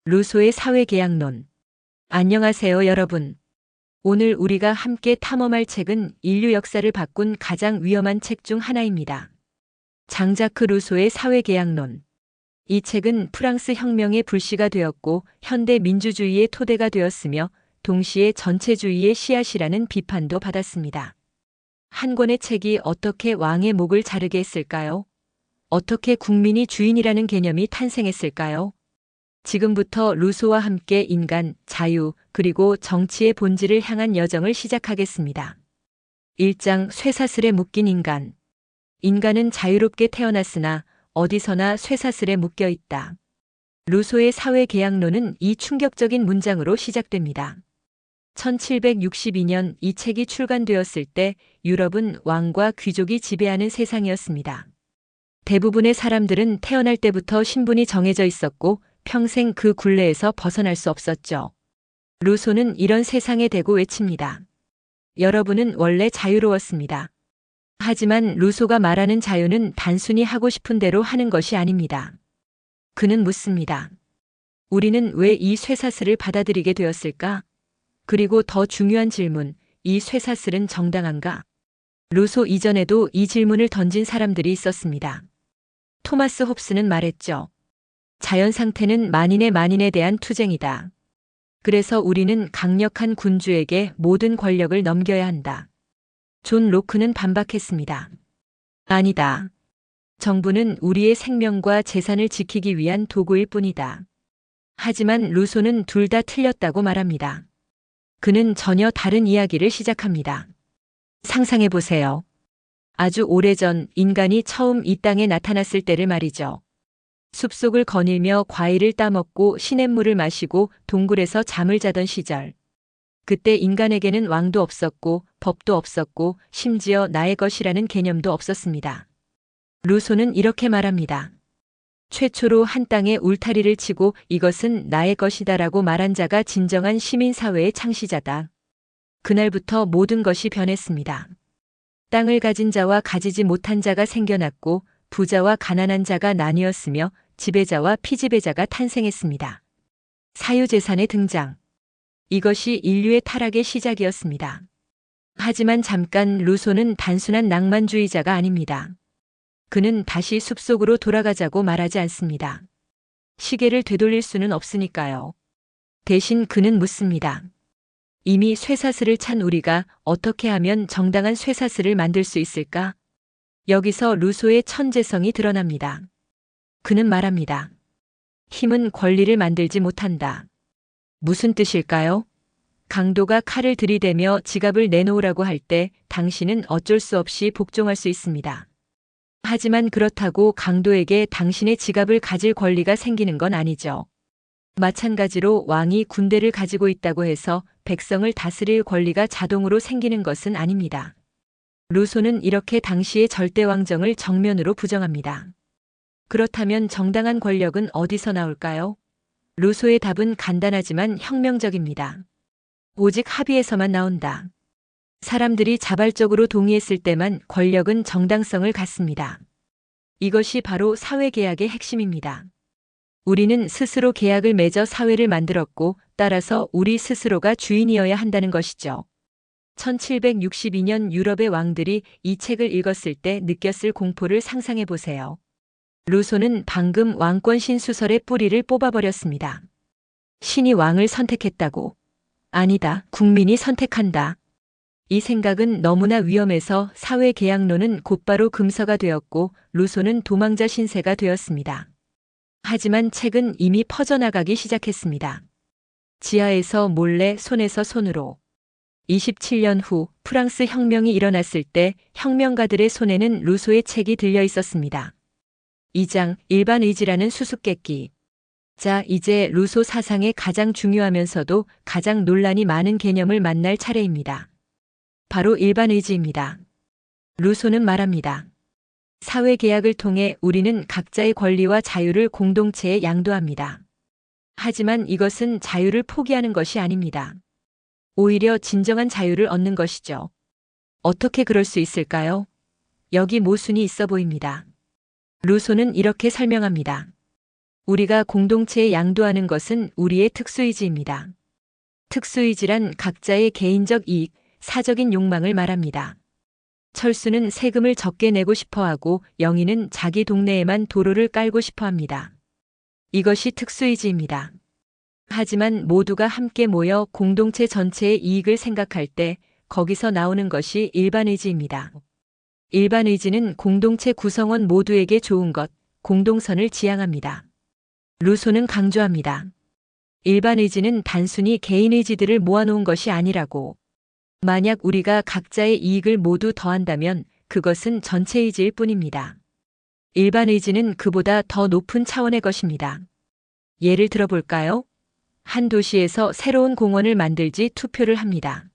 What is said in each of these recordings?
루소의 사회계약론. 안녕하세요, 여러분. 오늘 우리가 함께 탐험할 책은 인류 역사를 바꾼 가장 위험한 책 중 하나입니다. 장자크 루소의 사회계약론. 이 책은 프랑스 혁명의 불씨가 되었고 현대 민주주의의 토대가 되었으며 동시에 전체주의의 씨앗이라는 비판도 받았습니다. 한 권의 책이 어떻게 왕의 목을 자르게 했을까요? 어떻게 국민이 주인이라는 개념이 탄생했을까요? 지금부터 루소와 함께 인간, 자유, 그리고 정치의 본질을 향한 여정을 시작하겠습니다. 1장 쇠사슬에 묶인 인간. 인간은 자유롭게 태어났으나 어디서나 쇠사슬에 묶여 있다. 루소의 사회계약론은 이 충격적인 문장으로 시작됩니다. 1762년 이 책이 출간되었을 때 유럽은 왕과 귀족이 지배하는 세상이었습니다. 대부분의 사람들은 태어날 때부터 신분이 정해져 있었고 평생 그 굴레에서 벗어날 수 없었죠. 루소는 이런 세상에 대고 외칩니다. 여러분은 원래 자유로웠습니다. 하지만 루소가 말하는 자유는 단순히 하고 싶은 대로 하는 것이 아닙니다. 그는 묻습니다. 우리는 왜 이 쇠사슬을 받아들이게 되었을까? 그리고 더 중요한 질문, 이 쇠사슬은 정당한가? 루소 이전에도 이 질문을 던진 사람들이 있었습니다. 토마스 홉스는 말했죠. 자연 상태는 만인에 대한 투쟁이다. 그래서 우리는 강력한 군주에게 모든 권력을 넘겨야 한다. 존 로크는 반박했습니다. 아니다. 정부는 우리의 생명과 재산을 지키기 위한 도구일 뿐이다. 하지만 루소는 둘 다 틀렸다고 말합니다. 그는 전혀 다른 이야기를 시작합니다. 상상해 보세요. 아주 오래전 인간이 처음 이 땅에 나타났을 때를 말이죠. 숲속을 거닐며 과일을 따먹고 시냇물을 마시고 동굴에서 잠을 자던 시절. 그때 인간에게는 왕도 없었고 법도 없었고 심지어 나의 것이라는 개념도 없었습니다. 루소는 이렇게 말합니다. 최초로 한 땅에 울타리를 치고 이것은 나의 것이다라고 말한 자가 진정한 시민사회의 창시자다. 그날부터 모든 것이 변했습니다. 땅을 가진 자와 가지지 못한 자가 생겨났고 부자와 가난한 자가 나뉘었으며 지배자와 피지배자가 탄생했습니다. 사유재산의 등장. 이것이 인류의 타락의 시작이었습니다. 하지만 잠깐 루소는 단순한 낭만주의자가 아닙니다. 그는 다시 숲속으로 돌아가자고 말하지 않습니다. 시계를 되돌릴 수는 없으니까요. 대신 그는 묻습니다. 이미 쇠사슬을 찬 우리가 어떻게 하면 정당한 쇠사슬을 만들 수 있을까? 여기서 루소의 천재성이 드러납니다. 그는 말합니다. 힘은 권리를 만들지 못한다. 무슨 뜻일까요? 강도가 칼을 들이대며 지갑을 내놓으라고 할 때 당신은 어쩔 수 없이 복종할 수 있습니다. 하지만 그렇다고 강도에게 당신의 지갑을 가질 권리가 생기는 건 아니죠. 마찬가지로 왕이 군대를 가지고 있다고 해서 백성을 다스릴 권리가 자동으로 생기는 것은 아닙니다. 루소는 이렇게 당시의 절대왕정을 정면으로 부정합니다. 그렇다면 정당한 권력은 어디서 나올까요? 루소의 답은 간단하지만 혁명적입니다. 오직 합의에서만 나온다. 사람들이 자발적으로 동의했을 때만 권력은 정당성을 갖습니다. 이것이 바로 사회계약의 핵심입니다. 우리는 스스로 계약을 맺어 사회를 만들었고 따라서 우리 스스로가 주인이어야 한다는 것이죠. 1762년 유럽의 왕들이 이 책을 읽었을 때 느꼈을 공포를 상상해 보세요. 루소는 방금 왕권 신수설의 뿌리를 뽑아버렸습니다. 신이 왕을 선택했다고. 아니다, 국민이 선택한다. 이 생각은 너무나 위험해서 사회계약론은 곧바로 금서가 되었고 루소는 도망자 신세가 되었습니다. 하지만 책은 이미 퍼져나가기 시작했습니다. 지하에서 몰래 손에서 손으로. 27년 후 프랑스 혁명이 일어났을 때 혁명가들의 손에는 루소의 책이 들려 있었습니다. 2장 일반 의지라는 수수께끼. 자, 이제 루소 사상의 가장 중요하면서도 가장 논란이 많은 개념을 만날 차례입니다. 바로 일반 의지입니다. 루소는 말합니다. 사회계약을 통해 우리는 각자의 권리와 자유를 공동체에 양도합니다. 하지만 이것은 자유를 포기하는 것이 아닙니다. 오히려 진정한 자유를 얻는 것이죠. 어떻게 그럴 수 있을까요? 여기 모순이 있어 보입니다. 루소는 이렇게 설명합니다. 우리가 공동체에 양도하는 것은 우리의 특수의지입니다. 특수의지란 각자의 개인적 이익, 사적인 욕망을 말합니다. 철수는 세금을 적게 내고 싶어 하고 영희는 자기 동네에만 도로를 깔고 싶어 합니다. 이것이 특수의지입니다. 하지만 모두가 함께 모여 공동체 전체의 이익을 생각할 때 거기서 나오는 것이 일반의지입니다. 일반의지는 공동체 구성원 모두에게 좋은 것, 공동선을 지향합니다. 루소는 강조합니다. 일반의지는 단순히 개인의지들을 모아놓은 것이 아니라고. 만약 우리가 각자의 이익을 모두 더한다면 그것은 전체의지일 뿐입니다. 일반의지는 그보다 더 높은 차원의 것입니다. 예를 들어볼까요? 한 도시에서 새로운 공원을 만들지 투표를 합니다.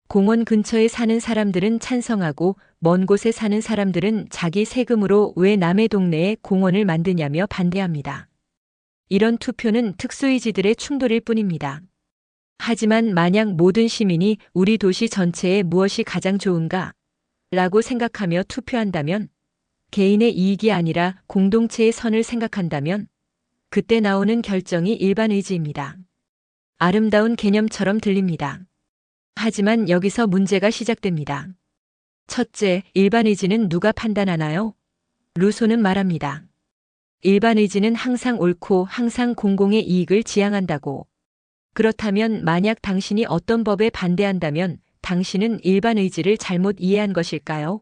공원 근처에 사는 사람들은 찬성하고 먼 곳에 사는 사람들은 자기 세금으로 왜 남의 동네에 공원을 만드냐며 반대합니다. 이런 투표는 특수의지들의 충돌일 뿐입니다. 하지만 만약 모든 시민이 우리 도시 전체에 무엇이 가장 좋은가? 라고 생각하며 투표한다면, 개인의 이익이 아니라 공동체의 선을 생각한다면, 그때 나오는 결정이 일반의지입니다. 아름다운 개념처럼 들립니다. 하지만 여기서 문제가 시작됩니다. 첫째, 일반의지는 누가 판단하나요? 루소는 말합니다. 일반의지는 항상 옳고 항상 공공의 이익을 지향한다고. 그렇다면 만약 당신이 어떤 법에 반대한다면 당신은 일반의지를 잘못 이해한 것일까요?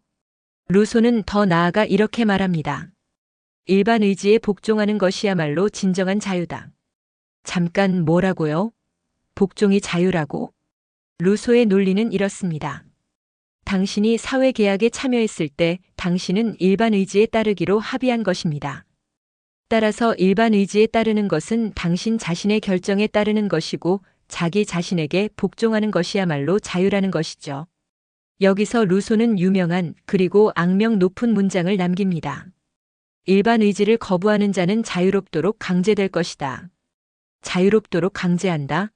루소는 더 나아가 이렇게 말합니다. 일반의지에 복종하는 것이야말로 진정한 자유다. 잠깐 뭐라고요? 복종이 자유라고? 루소의 논리는 이렇습니다. 당신이 사회계약에 참여했을 때 당신은 일반의지에 따르기로 합의한 것입니다. 따라서 일반의지에 따르는 것은 당신 자신의 결정에 따르는 것이고 자기 자신에게 복종하는 것이야말로 자유라는 것이죠. 여기서 루소는 유명한 그리고 악명 높은 문장을 남깁니다. 일반의지를 거부하는 자는 자유롭도록 강제될 것이다. 자유롭도록 강제한다?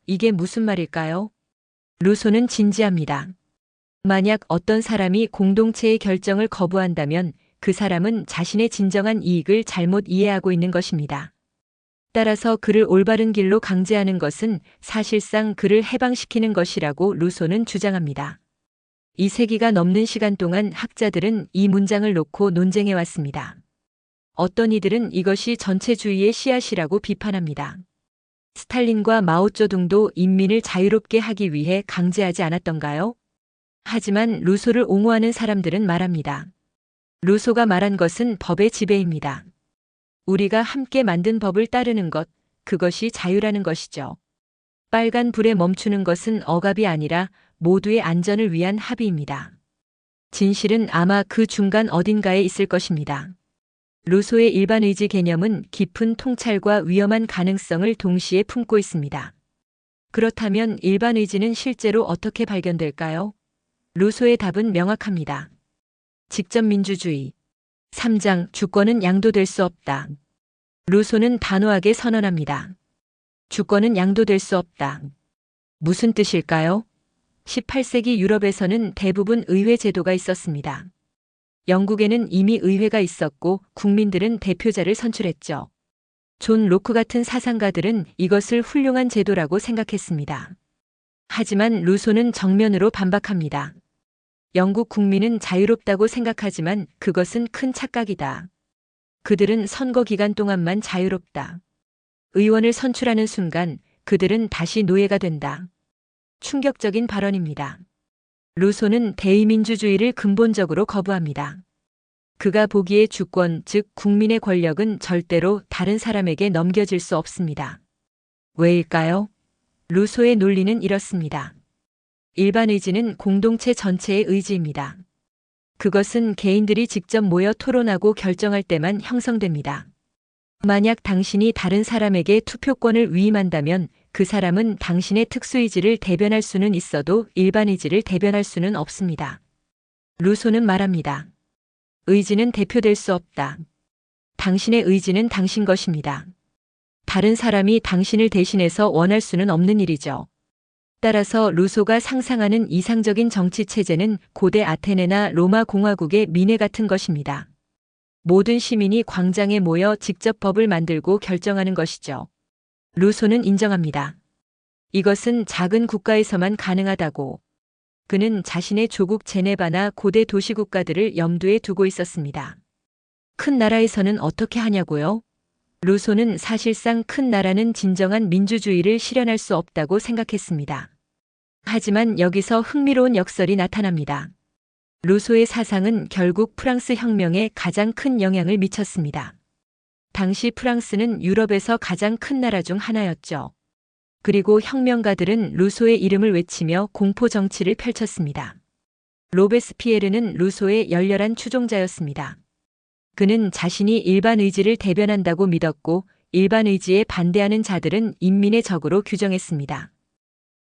이게 무슨 말일까요? 루소는 진지합니다. 만약 어떤 사람이 공동체의 결정을 거부한다면 그 사람은 자신의 진정한 이익을 잘못 이해하고 있는 것입니다. 따라서 그를 올바른 길로 강제하는 것은 사실상 그를 해방시키는 것이라고 루소는 주장합니다. 2세기가 넘는 시간 동안 학자들은 이 문장을 놓고 논쟁해 왔습니다. 어떤 이들은 이것이 전체주의의 씨앗이라고 비판합니다. 스탈린과 마오쩌둥도 인민을 자유롭게 하기 위해 강제하지 않았던가요? 하지만 루소를 옹호하는 사람들은 말합니다. 루소가 말한 것은 법의 지배입니다. 우리가 함께 만든 법을 따르는 것, 그것이 자유라는 것이죠. 빨간 불에 멈추는 것은 억압이 아니라 모두의 안전을 위한 합의입니다. 진실은 아마 그 중간 어딘가에 있을 것입니다. 루소의 일반의지 개념은 깊은 통찰과 위험한 가능성을 동시에 품고 있습니다. 그렇다면 일반의지는 실제로 어떻게 발견될까요? 루소의 답은 명확합니다. 직접민주주의. 3장 주권은 양도될 수 없다. 루소는 단호하게 선언합니다. 주권은 양도될 수 없다. 무슨 뜻일까요? 18세기 유럽에서는 대부분 의회 제도가 있었습니다. 영국에는 이미 의회가 있었고 국민들은 대표자를 선출했죠. 존 로크 같은 사상가들은 이것을 훌륭한 제도라고 생각했습니다. 하지만 루소는 정면으로 반박합니다. 영국 국민은 자유롭다고 생각하지만 그것은 큰 착각이다. 그들은 선거 기간 동안만 자유롭다. 의원을 선출하는 순간 그들은 다시 노예가 된다. 충격적인 발언입니다. 루소는 대의민주주의를 근본적으로 거부합니다. 그가 보기에 주권, 즉 국민의 권력은 절대로 다른 사람에게 넘겨질 수 없습니다. 왜일까요? 루소의 논리는 이렇습니다. 일반의지는 공동체 전체의 의지입니다. 그것은 개인들이 직접 모여 토론하고 결정할 때만 형성됩니다. 만약 당신이 다른 사람에게 투표권을 위임한다면 그 사람은 당신의 특수의지를 대변할 수는 있어도 일반의지를 대변할 수는 없습니다. 루소는 말합니다. 의지는 대표될 수 없다. 당신의 의지는 당신 것입니다. 다른 사람이 당신을 대신해서 원할 수는 없는 일이죠. 따라서 루소가 상상하는 이상적인 정치 체제는 고대 아테네나 로마 공화국의 민회 같은 것입니다. 모든 시민이 광장에 모여 직접 법을 만들고 결정하는 것이죠. 루소는 인정합니다. 이것은 작은 국가에서만 가능하다고. 그는 자신의 조국 제네바나 고대 도시 국가들을 염두에 두고 있었습니다. 큰 나라에서는 어떻게 하냐고요? 루소는 사실상 큰 나라는 진정한 민주주의를 실현할 수 없다고 생각했습니다. 하지만 여기서 흥미로운 역설이 나타납니다. 루소의 사상은 결국 프랑스 혁명에 가장 큰 영향을 미쳤습니다. 당시 프랑스는 유럽에서 가장 큰 나라 중 하나였죠. 그리고 혁명가들은 루소의 이름을 외치며 공포 정치를 펼쳤습니다. 로베스피에르는 루소의 열렬한 추종자였습니다. 그는 자신이 일반 의지를 대변한다고 믿었고 일반 의지에 반대하는 자들은 인민의 적으로 규정했습니다.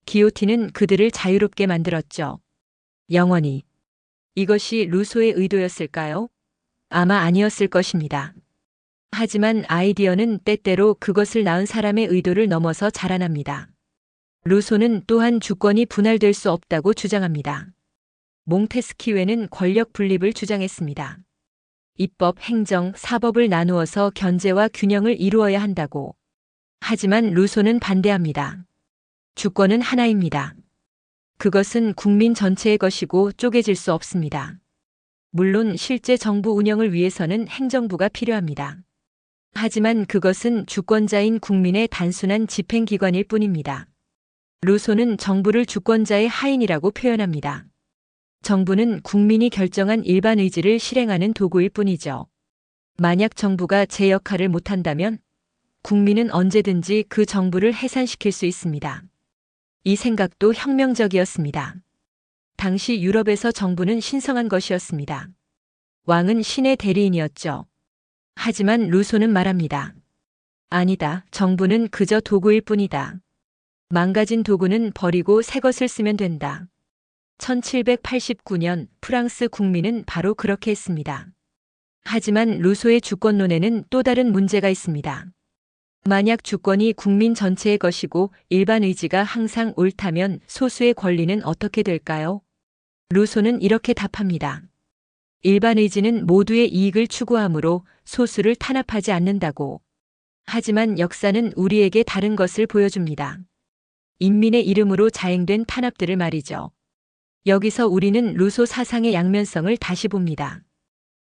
기요틴은 그들을 자유롭게 만들었죠. 영원히. 이것이 루소의 의도였을까요? 아마 아니었을 것입니다. 하지만 아이디어는 때때로 그것을 낳은 사람의 의도를 넘어서 자라납니다. 루소는 또한 주권이 분할될 수 없다고 주장합니다. 몽테스키웨는 권력 분립을 주장했습니다. 입법, 행정, 사법을 나누어서 견제와 균형을 이루어야 한다고. 하지만 루소는 반대합니다. 주권은 하나입니다. 그것은 국민 전체의 것이고 쪼개질 수 없습니다. 물론 실제 정부 운영을 위해서는 행정부가 필요합니다. 하지만 그것은 주권자인 국민의 단순한 집행기관일 뿐입니다. 루소는 정부를 주권자의 하인이라고 표현합니다. 정부는 국민이 결정한 일반 의지를 실행하는 도구일 뿐이죠. 만약 정부가 제 역할을 못한다면 국민은 언제든지 그 정부를 해산시킬 수 있습니다. 이 생각도 혁명적이었습니다. 당시 유럽에서 정부는 신성한 것이었습니다. 왕은 신의 대리인이었죠. 하지만 루소는 말합니다. 아니다. 정부는 그저 도구일 뿐이다. 망가진 도구는 버리고 새 것을 쓰면 된다. 1789년 프랑스 국민은 바로 그렇게 했습니다. 하지만 루소의 주권론에는 또 다른 문제가 있습니다. 만약 주권이 국민 전체의 것이고 일반 의지가 항상 옳다면 소수의 권리는 어떻게 될까요? 루소는 이렇게 답합니다. 일반 의지는 모두의 이익을 추구하므로 소수를 탄압하지 않는다고. 하지만 역사는 우리에게 다른 것을 보여줍니다. 인민의 이름으로 자행된 탄압들을 말이죠. 여기서 우리는 루소 사상의 양면성을 다시 봅니다.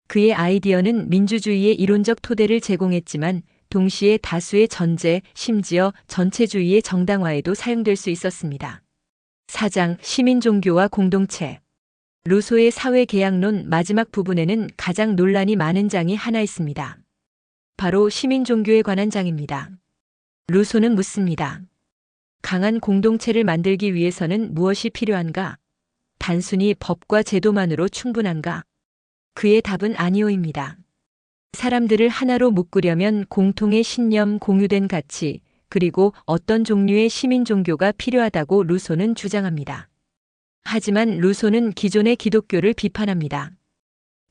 그의 아이디어는 민주주의의 이론적 토대를 제공했지만 동시에 다수의 전제, 심지어 전체주의의 정당화에도 사용될 수 있었습니다. 4장 시민종교와 공동체. 루소의 사회계약론 마지막 부분에는 가장 논란이 많은 장이 하나 있습니다. 바로 시민종교에 관한 장입니다. 루소는 묻습니다. 강한 공동체를 만들기 위해서는 무엇이 필요한가? 단순히 법과 제도만으로 충분한가? 그의 답은 아니오입니다. 사람들을 하나로 묶으려면 공통의 신념, 공유된 가치, 그리고 어떤 종류의 시민 종교가 필요하다고 루소는 주장합니다. 하지만 루소는 기존의 기독교를 비판합니다.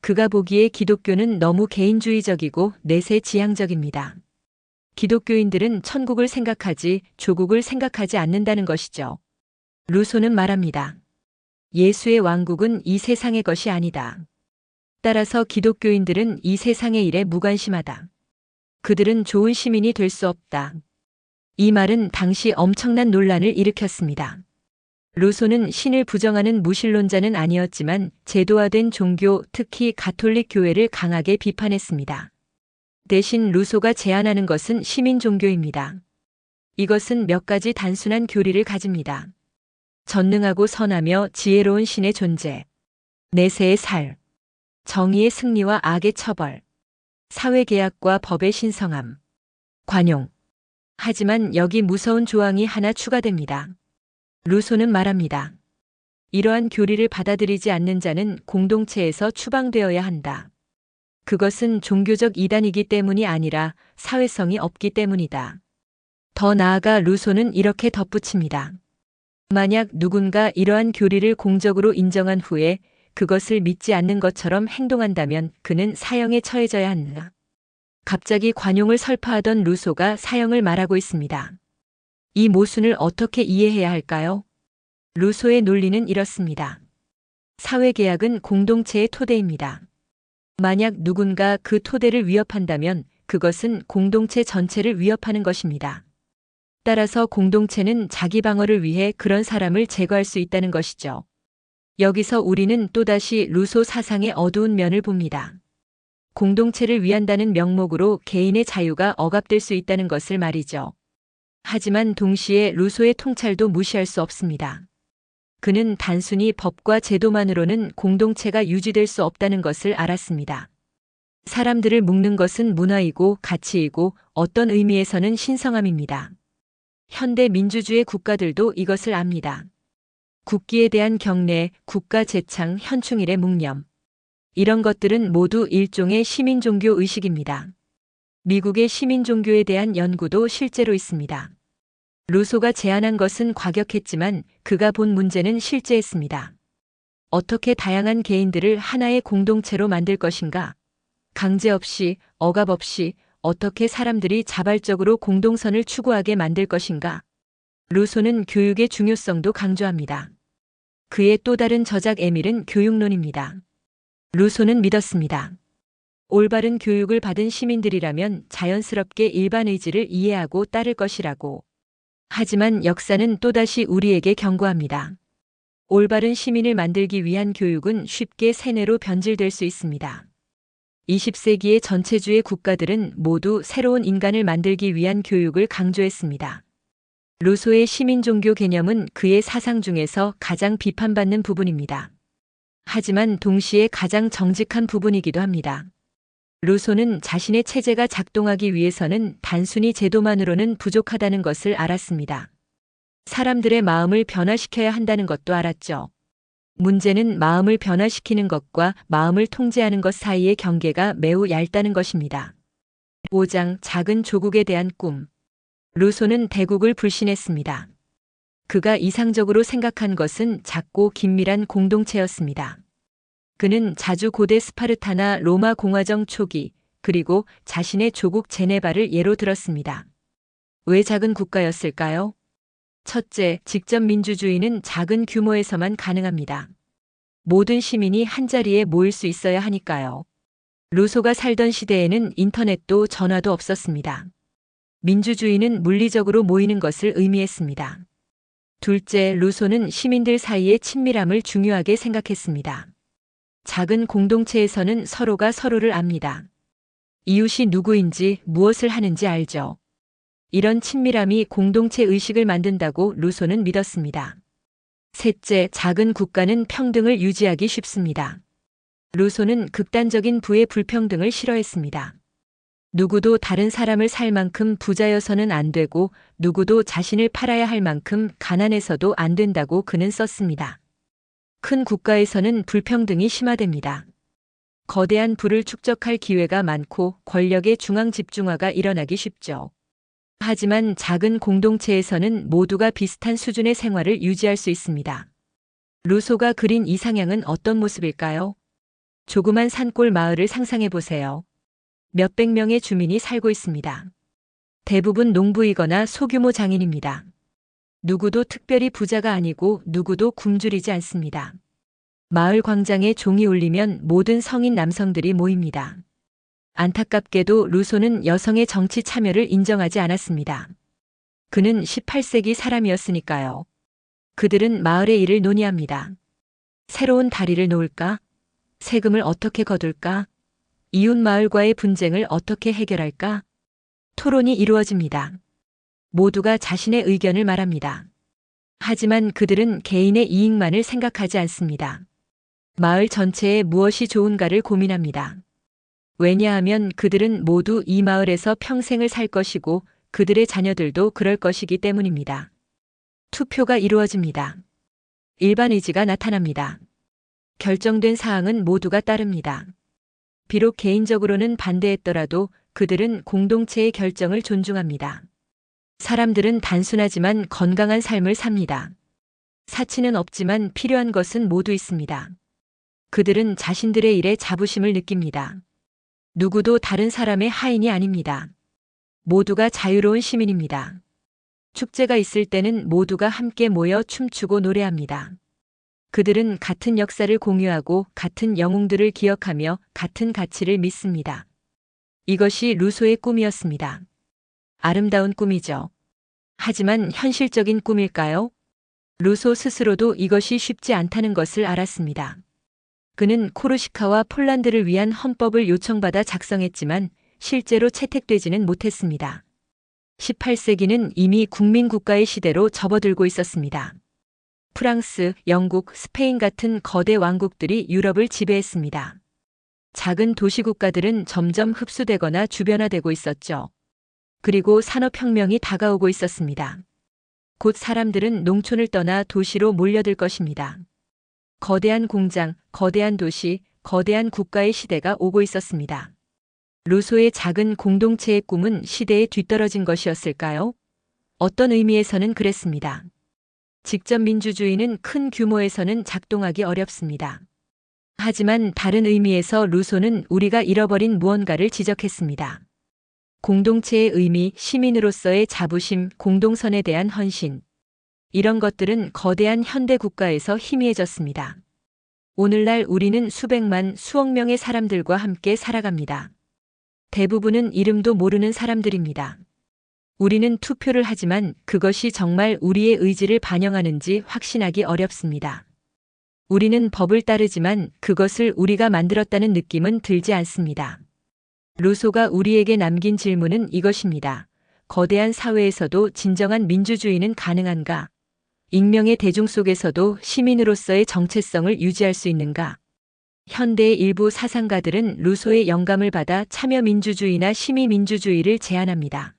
그가 보기에 기독교는 너무 개인주의적이고 내세 지향적입니다. 기독교인들은 천국을 생각하지 조국을 생각하지 않는다는 것이죠. 루소는 말합니다. 예수의 왕국은 이 세상의 것이 아니다. 따라서 기독교인들은 이 세상의 일에 무관심하다. 그들은 좋은 시민이 될 수 없다. 이 말은 당시 엄청난 논란을 일으켰습니다. 루소는 신을 부정하는 무신론자는 아니었지만 제도화된 종교, 특히 가톨릭 교회를 강하게 비판했습니다. 대신 루소가 제안하는 것은 시민 종교입니다. 이것은 몇 가지 단순한 교리를 가집니다. 전능하고 선하며 지혜로운 신의 존재, 내세의 살, 정의의 승리와 악의 처벌, 사회계약과 법의 신성함, 관용. 하지만 여기 무서운 조항이 하나 추가됩니다. 루소는 말합니다. 이러한 교리를 받아들이지 않는 자는 공동체에서 추방되어야 한다. 그것은 종교적 이단이기 때문이 아니라 사회성이 없기 때문이다. 더 나아가 루소는 이렇게 덧붙입니다. 만약 누군가 이러한 교리를 공적으로 인정한 후에 그것을 믿지 않는 것처럼 행동한다면 그는 사형에 처해져야 한다. 갑자기 관용을 설파하던 루소가 사형을 말하고 있습니다. 이 모순을 어떻게 이해해야 할까요? 루소의 논리는 이렇습니다. 사회계약은 공동체의 토대입니다. 만약 누군가 그 토대를 위협한다면 그것은 공동체 전체를 위협하는 것입니다. 따라서 공동체는 자기 방어를 위해 그런 사람을 제거할 수 있다는 것이죠. 여기서 우리는 또다시 루소 사상의 어두운 면을 봅니다. 공동체를 위한다는 명목으로 개인의 자유가 억압될 수 있다는 것을 말이죠. 하지만 동시에 루소의 통찰도 무시할 수 없습니다. 그는 단순히 법과 제도만으로는 공동체가 유지될 수 없다는 것을 알았습니다. 사람들을 묶는 것은 문화이고 가치이고 어떤 의미에서는 신성함입니다. 현대 민주주의 국가들도 이것을 압니다. 국기에 대한 경례, 국가 재창, 현충일의 묵념. 이런 것들은 모두 일종의 시민종교 의식입니다. 미국의 시민종교에 대한 연구도 실제로 있습니다. 루소가 제안한 것은 과격했지만 그가 본 문제는 실제했습니다. 어떻게 다양한 개인들을 하나의 공동체로 만들 것인가? 강제 없이, 억압 없이 어떻게 사람들이 자발적으로 공동선을 추구하게 만들 것인가? 루소는 교육의 중요성도 강조합니다. 그의 또 다른 저작 에밀은 교육론입니다. 루소는 믿었습니다. 올바른 교육을 받은 시민들이라면 자연스럽게 일반 의지를 이해하고 따를 것이라고. 하지만 역사는 또다시 우리에게 경고합니다. 올바른 시민을 만들기 위한 교육은 쉽게 세뇌로 변질될 수 있습니다. 20세기의 전체주의 국가들은 모두 새로운 인간을 만들기 위한 교육을 강조했습니다. 루소의 시민종교 개념은 그의 사상 중에서 가장 비판받는 부분입니다. 하지만 동시에 가장 정직한 부분이기도 합니다. 루소는 자신의 체제가 작동하기 위해서는 단순히 제도만으로는 부족하다는 것을 알았습니다. 사람들의 마음을 변화시켜야 한다는 것도 알았죠. 문제는 마음을 변화시키는 것과 마음을 통제하는 것 사이의 경계가 매우 얇다는 것입니다. 5장 작은 조국에 대한 꿈. 루소는 대국을 불신했습니다. 그가 이상적으로 생각한 것은 작고 긴밀한 공동체였습니다. 그는 자주 고대 스파르타나 로마 공화정 초기, 그리고 자신의 조국 제네바를 예로 들었습니다. 왜 작은 국가였을까요? 첫째, 직접 민주주의는 작은 규모에서만 가능합니다. 모든 시민이 한자리에 모일 수 있어야 하니까요. 루소가 살던 시대에는 인터넷도 전화도 없었습니다. 민주주의는 물리적으로 모이는 것을 의미했습니다. 둘째, 루소는 시민들 사이의 친밀함을 중요하게 생각했습니다. 작은 공동체에서는 서로가 서로를 압니다. 이웃이 누구인지 무엇을 하는지 알죠. 이런 친밀함이 공동체 의식을 만든다고 루소는 믿었습니다. 셋째, 작은 국가는 평등을 유지하기 쉽습니다. 루소는 극단적인 부의 불평등을 싫어했습니다. 누구도 다른 사람을 살 만큼 부자여서는 안 되고 누구도 자신을 팔아야 할 만큼 가난해서도 안 된다고 그는 썼습니다. 큰 국가에서는 불평등이 심화됩니다. 거대한 부를 축적할 기회가 많고 권력의 중앙 집중화가 일어나기 쉽죠. 하지만 작은 공동체에서는 모두가 비슷한 수준의 생활을 유지할 수 있습니다. 루소가 그린 이상향은 어떤 모습일까요? 조그만 산골 마을을 상상해 보세요. 몇백 명의 주민이 살고 있습니다. 대부분 농부이거나 소규모 장인입니다. 누구도 특별히 부자가 아니고 누구도 굶주리지 않습니다. 마을 광장에 종이 울리면 모든 성인 남성들이 모입니다. 안타깝게도 루소는 여성의 정치 참여를 인정하지 않았습니다. 그는 18세기 사람이었으니까요. 그들은 마을의 일을 논의합니다. 새로운 다리를 놓을까? 세금을 어떻게 거둘까? 이웃 마을과의 분쟁을 어떻게 해결할까? 토론이 이루어집니다. 모두가 자신의 의견을 말합니다. 하지만 그들은 개인의 이익만을 생각하지 않습니다. 마을 전체에 무엇이 좋은가를 고민합니다. 왜냐하면 그들은 모두 이 마을에서 평생을 살 것이고 그들의 자녀들도 그럴 것이기 때문입니다. 투표가 이루어집니다. 일반 의지가 나타납니다. 결정된 사항은 모두가 따릅니다. 비록 개인적으로는 반대했더라도 그들은 공동체의 결정을 존중합니다. 사람들은 단순하지만 건강한 삶을 삽니다. 사치는 없지만 필요한 것은 모두 있습니다. 그들은 자신들의 일에 자부심을 느낍니다. 누구도 다른 사람의 하인이 아닙니다. 모두가 자유로운 시민입니다. 축제가 있을 때는 모두가 함께 모여 춤추고 노래합니다. 그들은 같은 역사를 공유하고 같은 영웅들을 기억하며 같은 가치를 믿습니다. 이것이 루소의 꿈이었습니다. 아름다운 꿈이죠. 하지만 현실적인 꿈일까요? 루소 스스로도 이것이 쉽지 않다는 것을 알았습니다. 그는 코르시카와 폴란드를 위한 헌법을 요청받아 작성했지만 실제로 채택되지는 못했습니다. 18세기는 이미 국민국가의 시대로 접어들고 있었습니다. 프랑스, 영국, 스페인 같은 거대 왕국들이 유럽을 지배했습니다. 작은 도시국가들은 점점 흡수되거나 주변화되고 있었죠. 그리고 산업혁명이 다가오고 있었습니다. 곧 사람들은 농촌을 떠나 도시로 몰려들 것입니다. 거대한 공장, 거대한 도시, 거대한 국가의 시대가 오고 있었습니다. 루소의 작은 공동체의 꿈은 시대에 뒤떨어진 것이었을까요? 어떤 의미에서는 그랬습니다. 직접 민주주의는 큰 규모에서는 작동하기 어렵습니다. 하지만 다른 의미에서 루소는 우리가 잃어버린 무언가를 지적했습니다. 공동체의 의미, 시민으로서의 자부심, 공동선에 대한 헌신. 이런 것들은 거대한 현대 국가에서 희미해졌습니다. 오늘날 우리는 수백만, 수억 명의 사람들과 함께 살아갑니다. 대부분은 이름도 모르는 사람들입니다. 우리는 투표를 하지만 그것이 정말 우리의 의지를 반영하는지 확신하기 어렵습니다. 우리는 법을 따르지만 그것을 우리가 만들었다는 느낌은 들지 않습니다. 루소가 우리에게 남긴 질문은 이것입니다. 거대한 사회에서도 진정한 민주주의는 가능한가? 익명의 대중 속에서도 시민으로서의 정체성을 유지할 수 있는가? 현대의 일부 사상가들은 루소의 영감을 받아 참여민주주의나 시민민주주의를 제안합니다.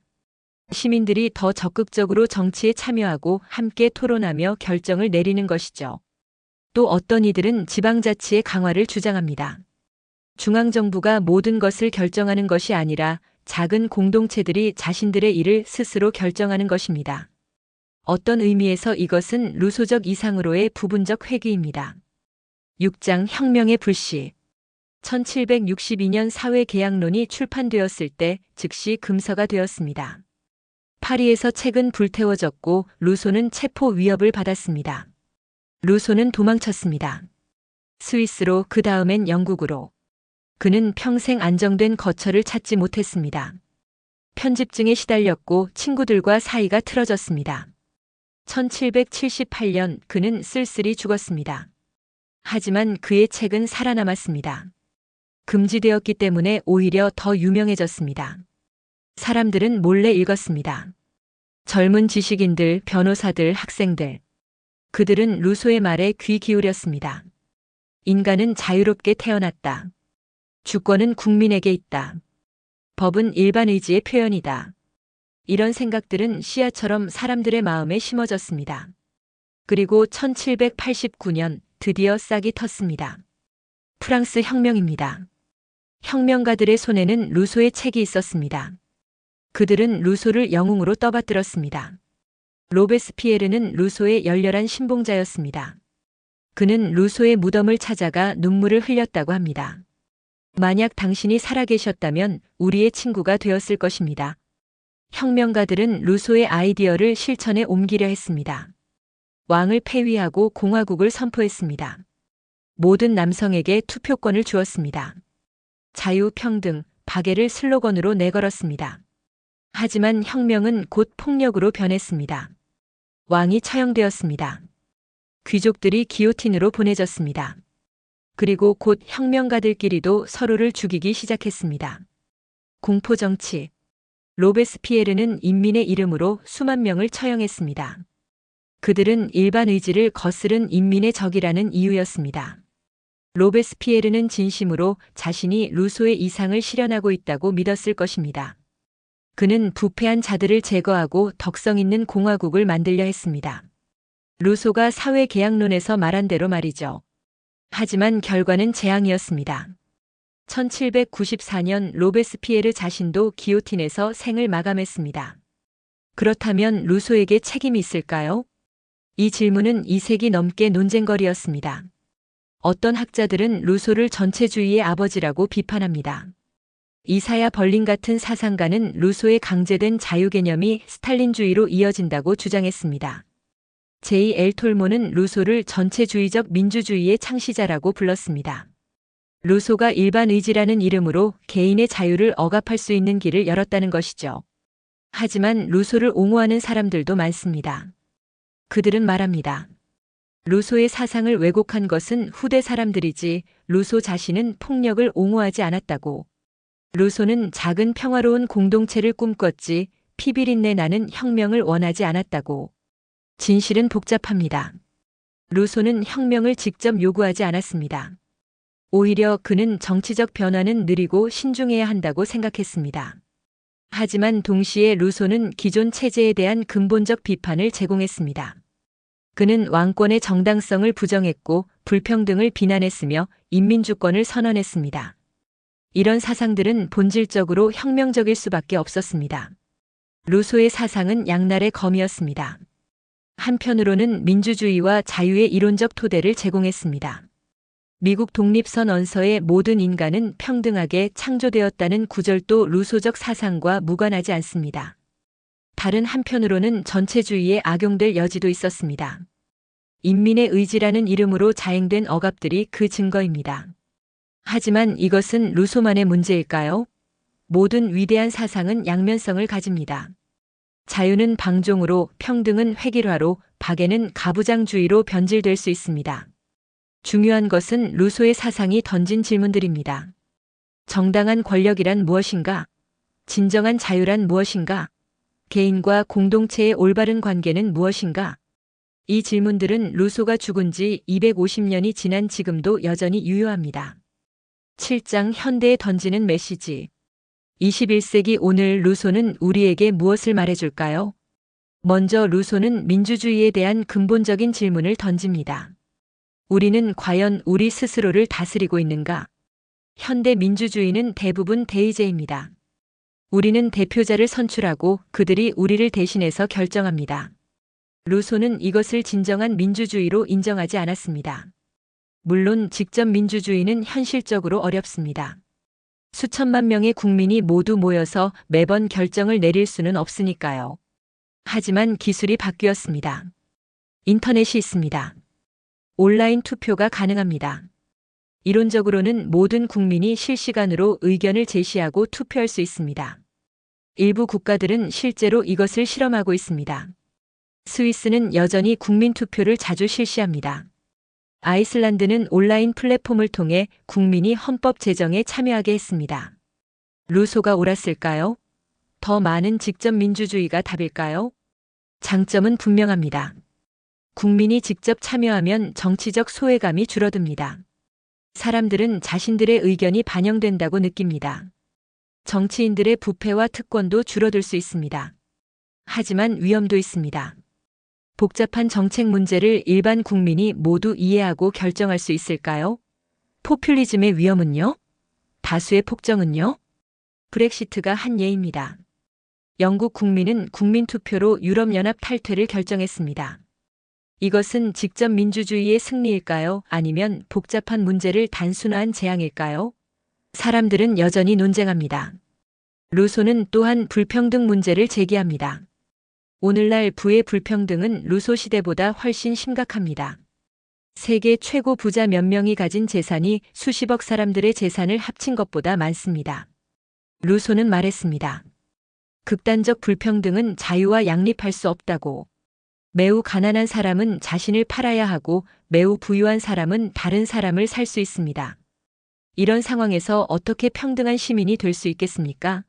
시민들이 더 적극적으로 정치에 참여하고 함께 토론하며 결정을 내리는 것이죠. 또 어떤 이들은 지방자치의 강화를 주장합니다. 중앙정부가 모든 것을 결정하는 것이 아니라 작은 공동체들이 자신들의 일을 스스로 결정하는 것입니다. 어떤 의미에서 이것은 루소적 이상으로의 부분적 회귀입니다. 6장 혁명의 불씨. 1762년 사회계약론이 출판되었을 때 즉시 금서가 되었습니다. 파리에서 책은 불태워졌고 루소는 체포 위협을 받았습니다. 루소는 도망쳤습니다. 스위스로 그 다음엔 영국으로. 그는 평생 안정된 거처를 찾지 못했습니다. 편집증에 시달렸고 친구들과 사이가 틀어졌습니다. 1778년 그는 쓸쓸히 죽었습니다. 하지만 그의 책은 살아남았습니다. 금지되었기 때문에 오히려 더 유명해졌습니다. 사람들은 몰래 읽었습니다. 젊은 지식인들, 변호사들, 학생들. 그들은 루소의 말에 귀 기울였습니다. 인간은 자유롭게 태어났다. 주권은 국민에게 있다. 법은 일반 의지의 표현이다. 이런 생각들은 씨앗처럼 사람들의 마음에 심어졌습니다. 그리고 1789년 드디어 싹이 텄습니다. 프랑스 혁명입니다. 혁명가들의 손에는 루소의 책이 있었습니다. 그들은 루소를 영웅으로 떠받들었습니다. 로베스피에르는 루소의 열렬한 신봉자였습니다. 그는 루소의 무덤을 찾아가 눈물을 흘렸다고 합니다. 만약 당신이 살아계셨다면 우리의 친구가 되었을 것입니다. 혁명가들은 루소의 아이디어를 실천에 옮기려 했습니다. 왕을 폐위하고 공화국을 선포했습니다. 모든 남성에게 투표권을 주었습니다. 자유, 평등, 박애를 슬로건으로 내걸었습니다. 하지만 혁명은 곧 폭력으로 변했습니다. 왕이 처형되었습니다. 귀족들이 기요틴으로 보내졌습니다. 그리고 곧 혁명가들끼리도 서로를 죽이기 시작했습니다. 공포정치. 로베스피에르는 인민의 이름으로 수만 명을 처형했습니다. 그들은 일반 의지를 거스른 인민의 적이라는 이유였습니다. 로베스피에르는 진심으로 자신이 루소의 이상을 실현하고 있다고 믿었을 것입니다. 그는 부패한 자들을 제거하고 덕성 있는 공화국을 만들려 했습니다. 루소가 사회계약론에서 말한 대로 말이죠. 하지만 결과는 재앙이었습니다. 1794년 로베스피에르 자신도 기요틴에서 생을 마감했습니다. 그렇다면 루소에게 책임이 있을까요? 이 질문은 2세기 넘게 논쟁거리였습니다. 어떤 학자들은 루소를 전체주의의 아버지라고 비판합니다. 이사야 벌린 같은 사상가는 루소의 강제된 자유 개념이 스탈린주의로 이어진다고 주장했습니다. J.L. 톨모는 루소를 전체주의적 민주주의의 창시자라고 불렀습니다. 루소가 일반 의지라는 이름으로 개인의 자유를 억압할 수 있는 길을 열었다는 것이죠. 하지만 루소를 옹호하는 사람들도 많습니다. 그들은 말합니다. 루소의 사상을 왜곡한 것은 후대 사람들이지 루소 자신은 폭력을 옹호하지 않았다고. 루소는 작은 평화로운 공동체를 꿈꿨지 피비린내 나는 혁명을 원하지 않았다고. 진실은 복잡합니다. 루소는 혁명을 직접 요구하지 않았습니다. 오히려 그는 정치적 변화는 느리고 신중해야 한다고 생각했습니다. 하지만 동시에 루소는 기존 체제에 대한 근본적 비판을 제공했습니다. 그는 왕권의 정당성을 부정했고 불평등을 비난했으며 인민주권을 선언했습니다. 이런 사상들은 본질적으로 혁명적일 수밖에 없었습니다. 루소의 사상은 양날의 검이었습니다. 한편으로는 민주주의와 자유의 이론적 토대를 제공했습니다. 미국 독립선언서의 모든 인간은 평등하게 창조되었다는 구절도 루소적 사상과 무관하지 않습니다. 다른 한편으로는 전체주의에 악용될 여지도 있었습니다. 인민의 의지라는 이름으로 자행된 억압들이 그 증거입니다. 하지만 이것은 루소만의 문제일까요? 모든 위대한 사상은 양면성을 가집니다. 자유는 방종으로, 평등은 획일화로, 박애는 가부장주의로 변질될 수 있습니다. 중요한 것은 루소의 사상이 던진 질문들입니다. 정당한 권력이란 무엇인가? 진정한 자유란 무엇인가? 개인과 공동체의 올바른 관계는 무엇인가? 이 질문들은 루소가 죽은 지 250년이 지난 지금도 여전히 유효합니다. 7장 현대에 던지는 메시지. 21세기 오늘 루소는 우리에게 무엇을 말해줄까요? 먼저 루소는 민주주의에 대한 근본적인 질문을 던집니다. 우리는 과연 우리 스스로를 다스리고 있는가? 현대 민주주의는 대부분 대의제입니다. 우리는 대표자를 선출하고 그들이 우리를 대신해서 결정합니다. 루소는 이것을 진정한 민주주의로 인정하지 않았습니다. 물론 직접 민주주의는 현실적으로 어렵습니다. 수천만 명의 국민이 모두 모여서 매번 결정을 내릴 수는 없으니까요. 하지만 기술이 바뀌었습니다. 인터넷이 있습니다. 온라인 투표가 가능합니다. 이론적으로는 모든 국민이 실시간으로 의견을 제시하고 투표할 수 있습니다. 일부 국가들은 실제로 이것을 실험하고 있습니다. 스위스는 여전히 국민 투표를 자주 실시합니다. 아이슬란드는 온라인 플랫폼을 통해 국민이 헌법 제정에 참여하게 했습니다. 루소가 옳았을까요? 더 많은 직접 민주주의가 답일까요? 장점은 분명합니다. 국민이 직접 참여하면 정치적 소외감이 줄어듭니다. 사람들은 자신들의 의견이 반영된다고 느낍니다. 정치인들의 부패와 특권도 줄어들 수 있습니다. 하지만 위험도 있습니다. 복잡한 정책 문제를 일반 국민이 모두 이해하고 결정할 수 있을까요? 포퓰리즘의 위험은요? 다수의 폭정은요? 브렉시트가 한 예입니다. 영국 국민은 국민투표로 유럽연합 탈퇴를 결정했습니다. 이것은 직접 민주주의의 승리일까요? 아니면 복잡한 문제를 단순화한 재앙일까요? 사람들은 여전히 논쟁합니다. 루소는 또한 불평등 문제를 제기합니다. 오늘날 부의 불평등은 루소 시대보다 훨씬 심각합니다. 세계 최고 부자 몇 명이 가진 재산이 수십억 사람들의 재산을 합친 것보다 많습니다. 루소는 말했습니다. 극단적 불평등은 자유와 양립할 수 없다고. 매우 가난한 사람은 자신을 팔아야 하고 매우 부유한 사람은 다른 사람을 살 수 있습니다. 이런 상황에서 어떻게 평등한 시민이 될 수 있겠습니까?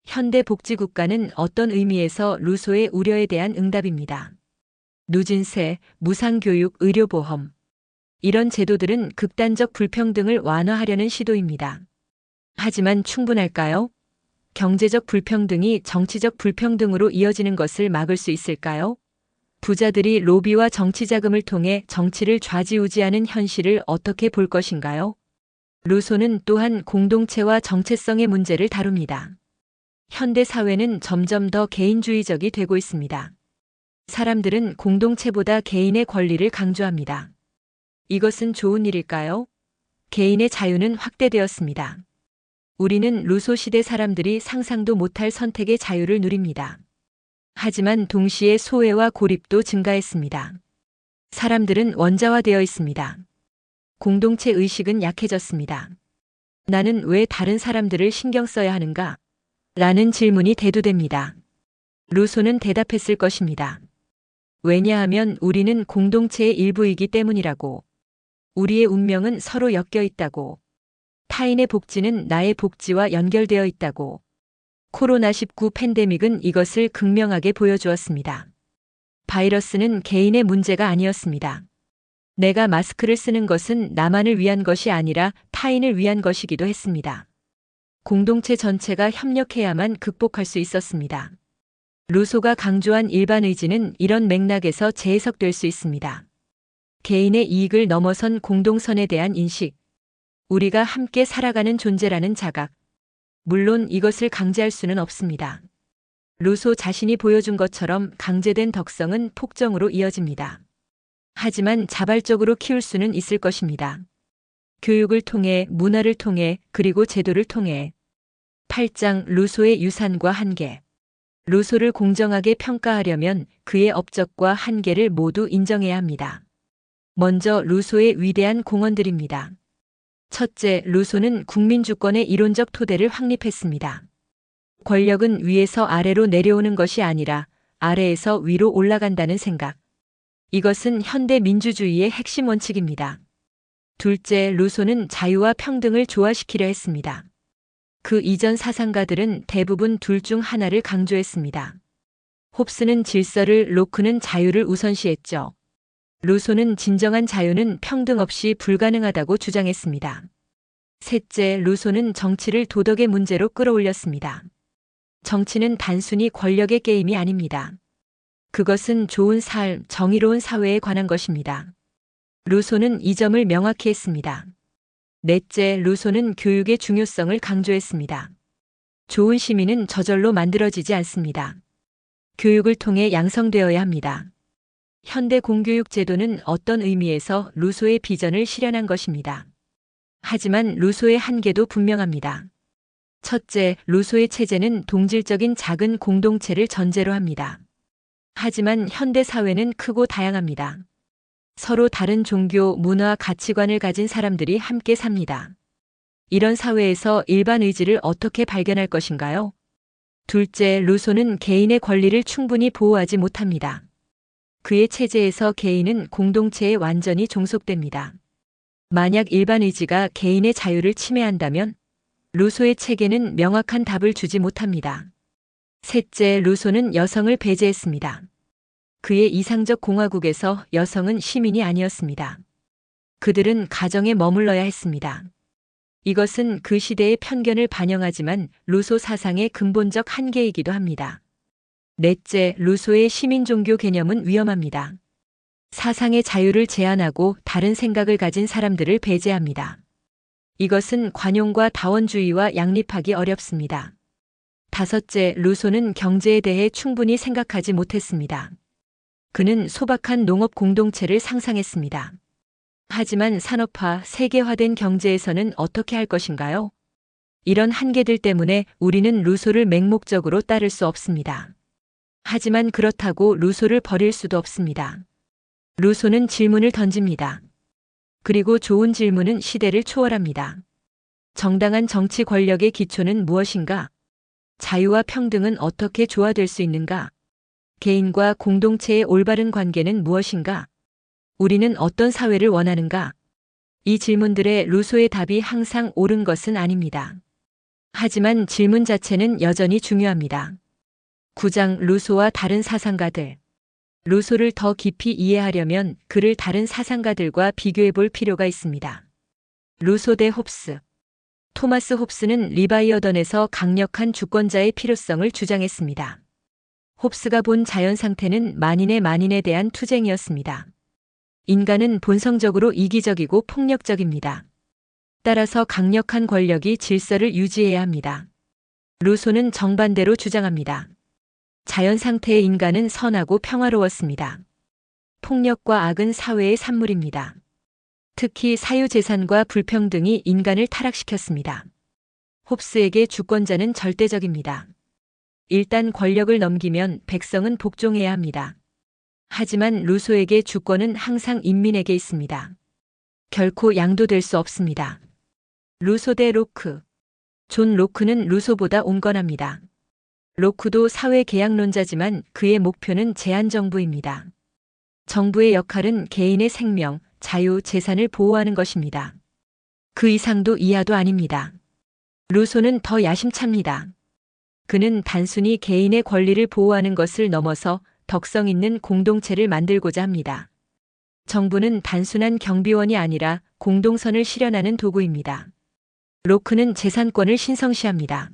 현대 복지국가는 어떤 의미에서 루소의 우려에 대한 응답입니다. 누진세, 무상교육, 의료보험. 이런 제도들은 극단적 불평등을 완화하려는 시도입니다. 하지만 충분할까요? 경제적 불평등이 정치적 불평등으로 이어지는 것을 막을 수 있을까요? 부자들이 로비와 정치 자금을 통해 정치를 좌지우지하는 현실을 어떻게 볼 것인가요? 루소는 또한 공동체와 정체성의 문제를 다룹니다. 현대 사회는 점점 더 개인주의적이 되고 있습니다. 사람들은 공동체보다 개인의 권리를 강조합니다. 이것은 좋은 일일까요? 개인의 자유는 확대되었습니다. 우리는 루소 시대 사람들이 상상도 못할 선택의 자유를 누립니다. 하지만 동시에 소외와 고립도 증가했습니다. 사람들은 원자화되어 있습니다. 공동체 의식은 약해졌습니다. 나는 왜 다른 사람들을 신경 써야 하는가? 라는 질문이 대두됩니다. 루소는 대답했을 것입니다. 왜냐하면 우리는 공동체의 일부이기 때문이라고. 우리의 운명은 서로 엮여 있다고. 타인의 복지는 나의 복지와 연결되어 있다고. 코로나19 팬데믹은 이것을 극명하게 보여주었습니다. 바이러스는 개인의 문제가 아니었습니다. 내가 마스크를 쓰는 것은 나만을 위한 것이 아니라 타인을 위한 것이기도 했습니다. 공동체 전체가 협력해야만 극복할 수 있었습니다. 루소가 강조한 일반 의지는 이런 맥락에서 재해석될 수 있습니다. 개인의 이익을 넘어선 공동선에 대한 인식, 우리가 함께 살아가는 존재라는 자각. 물론 이것을 강제할 수는 없습니다. 루소 자신이 보여준 것처럼 강제된 덕성은 폭정으로 이어집니다. 하지만 자발적으로 키울 수는 있을 것입니다. 교육을 통해, 문화를 통해, 그리고 제도를 통해. 8장 루소의 유산과 한계. 루소를 공정하게 평가하려면 그의 업적과 한계를 모두 인정해야 합니다. 먼저 루소의 위대한 공헌들입니다. 첫째, 루소는 국민주권의 이론적 토대를 확립했습니다. 권력은 위에서 아래로 내려오는 것이 아니라 아래에서 위로 올라간다는 생각. 이것은 현대 민주주의의 핵심 원칙입니다. 둘째, 루소는 자유와 평등을 조화시키려 했습니다. 그 이전 사상가들은 대부분 둘 중 하나를 강조했습니다. 홉스는 질서를, 로크는 자유를 우선시했죠. 루소는 진정한 자유는 평등 없이 불가능하다고 주장했습니다. 셋째, 루소는 정치를 도덕의 문제로 끌어올렸습니다. 정치는 단순히 권력의 게임이 아닙니다. 그것은 좋은 삶, 정의로운 사회에 관한 것입니다. 루소는 이 점을 명확히 했습니다. 넷째, 루소는 교육의 중요성을 강조했습니다. 좋은 시민은 저절로 만들어지지 않습니다. 교육을 통해 양성되어야 합니다. 현대 공교육 제도는 어떤 의미에서 루소의 비전을 실현한 것입니다. 하지만 루소의 한계도 분명합니다. 첫째, 루소의 체제는 동질적인 작은 공동체를 전제로 합니다. 하지만 현대 사회는 크고 다양합니다. 서로 다른 종교, 문화, 가치관을 가진 사람들이 함께 삽니다. 이런 사회에서 일반 의지를 어떻게 발견할 것인가요? 둘째, 루소는 개인의 권리를 충분히 보호하지 못합니다. 그의 체제에서 개인은 공동체에 완전히 종속됩니다. 만약 일반 의지가 개인의 자유를 침해한다면 루소의 체계는 명확한 답을 주지 못합니다. 셋째, 루소는 여성을 배제했습니다. 그의 이상적 공화국에서 여성은 시민이 아니었습니다. 그들은 가정에 머물러야 했습니다. 이것은 그 시대의 편견을 반영하지만 루소 사상의 근본적 한계이기도 합니다. 넷째, 루소의 시민 종교 개념은 위험합니다. 사상의 자유를 제한하고 다른 생각을 가진 사람들을 배제합니다. 이것은 관용과 다원주의와 양립하기 어렵습니다. 다섯째, 루소는 경제에 대해 충분히 생각하지 못했습니다. 그는 소박한 농업 공동체를 상상했습니다. 하지만 산업화, 세계화된 경제에서는 어떻게 할 것인가요? 이런 한계들 때문에 우리는 루소를 맹목적으로 따를 수 없습니다. 하지만 그렇다고 루소를 버릴 수도 없습니다. 루소는 질문을 던집니다. 그리고 좋은 질문은 시대를 초월합니다. 정당한 정치 권력의 기초는 무엇인가? 자유와 평등은 어떻게 조화될 수 있는가? 개인과 공동체의 올바른 관계는 무엇인가? 우리는 어떤 사회를 원하는가? 이 질문들의 루소의 답이 항상 옳은 것은 아닙니다. 하지만 질문 자체는 여전히 중요합니다. 9장 루소와 다른 사상가들. 루소를 더 깊이 이해하려면 그를 다른 사상가들과 비교해 볼 필요가 있습니다. 루소 대 홉스. 토마스 홉스는 리바이어던에서 강력한 주권자의 필요성을 주장했습니다. 홉스가 본 자연 상태는 만인에 대한 투쟁이었습니다. 인간은 본성적으로 이기적이고 폭력적입니다. 따라서 강력한 권력이 질서를 유지해야 합니다. 루소는 정반대로 주장합니다. 자연 상태의 인간은 선하고 평화로웠습니다. 폭력과 악은 사회의 산물입니다. 특히 사유재산과 불평등이 인간을 타락시켰습니다. 홉스에게 주권자는 절대적입니다. 일단 권력을 넘기면 백성은 복종해야 합니다. 하지만 루소에게 주권은 항상 인민에게 있습니다. 결코 양도될 수 없습니다. 루소 대 로크. 존 로크는 루소보다 온건합니다. 로크도 사회개혁론자지만 그의 목표는 제한정부입니다. 정부의 역할은 개인의 생명, 자유, 재산을 보호하는 것입니다. 그 이상도 이하도 아닙니다. 루소는 더 야심찹니다. 그는 단순히 개인의 권리를 보호하는 것을 넘어서 덕성 있는 공동체를 만들고자 합니다. 정부는 단순한 경비원이 아니라 공동선을 실현하는 도구입니다. 로크는 재산권을 신성시합니다.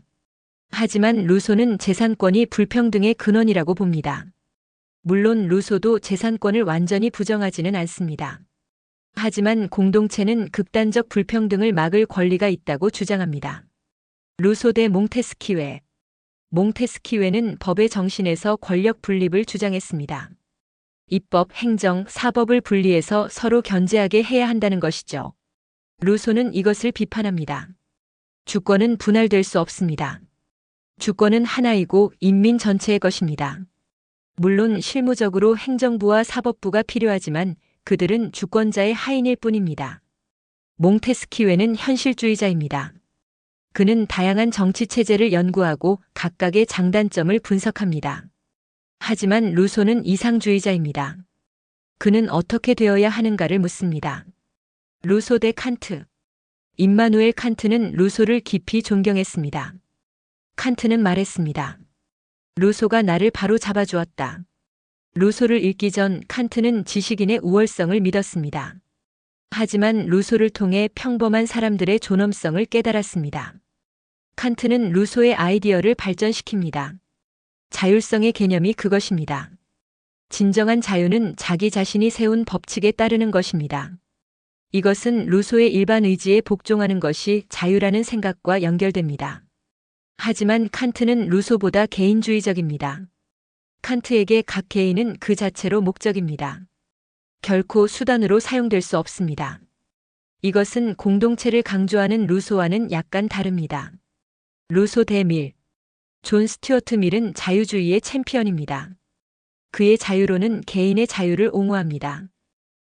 하지만 루소는 재산권이 불평등의 근원이라고 봅니다. 물론 루소도 재산권을 완전히 부정하지는 않습니다. 하지만 공동체는 극단적 불평등을 막을 권리가 있다고 주장합니다. 루소 대 몽테스키웨. 몽테스키웨는 법의 정신에서 권력 분립을 주장했습니다. 입법, 행정, 사법을 분리해서 서로 견제하게 해야 한다는 것이죠. 루소는 이것을 비판합니다. 주권은 분할될 수 없습니다. 주권은 하나이고 인민 전체의 것입니다. 물론 실무적으로 행정부와 사법부가 필요하지만 그들은 주권자의 하인일 뿐입니다. 몽테스키웨는 현실주의자입니다. 그는 다양한 정치체제를 연구하고 각각의 장단점을 분석합니다. 하지만 루소는 이상주의자입니다. 그는 어떻게 되어야 하는가를 묻습니다. 루소 대 칸트. 임마누엘 칸트는 루소를 깊이 존경했습니다. 칸트는 말했습니다. 루소가 나를 바로 잡아주었다. 루소를 읽기 전 칸트는 지식인의 우월성을 믿었습니다. 하지만 루소를 통해 평범한 사람들의 존엄성을 깨달았습니다. 칸트는 루소의 아이디어를 발전시킵니다. 자율성의 개념이 그것입니다. 진정한 자유는 자기 자신이 세운 법칙에 따르는 것입니다. 이것은 루소의 일반 의지에 복종하는 것이 자유라는 생각과 연결됩니다. 하지만 칸트는 루소보다 개인주의적입니다. 칸트에게 각 개인은 그 자체로 목적입니다. 결코 수단으로 사용될 수 없습니다. 이것은 공동체를 강조하는 루소와는 약간 다릅니다. 루소 대 밀. 존 스튜어트 밀은 자유주의의 챔피언입니다. 그의 자유로는 개인의 자유를 옹호합니다.